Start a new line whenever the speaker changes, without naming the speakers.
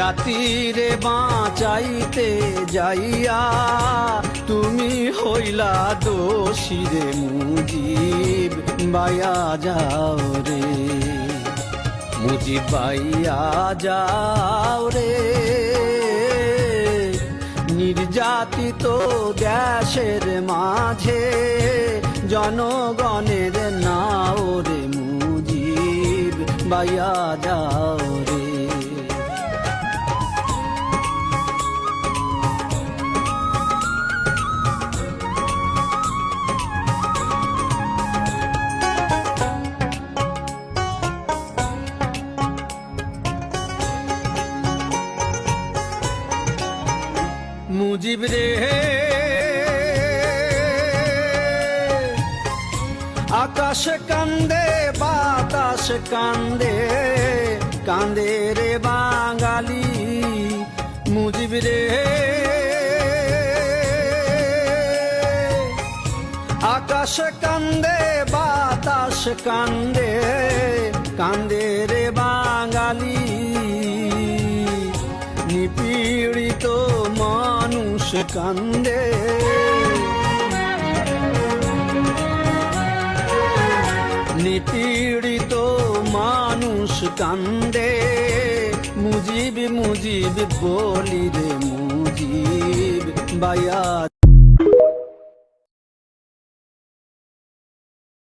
জাতিরে বাঁচাইতে যাইয়া তুমি হইলা দোষী রে মুজিব বাইয়া যাও রে, মুজিব বাইয়া যাও রে। নির্যাতিত দেশের মাঝে জনগণের নাও রে মুজিব বাইয়া যাও রে। মুজিব রে আকাশ কান্দে বাতাস কান্দে, কান্দে রে বাঙালি। মুজিব রে আকাশ কান্দে বাতাস কান্দে, কান্দে রে বাঙালি। নিপীড়িত মানুষ কান্দে, নিপীড়িত মানুষ কান্দে। মুজিব মুজিব বলি রে মুজিব বাইয়া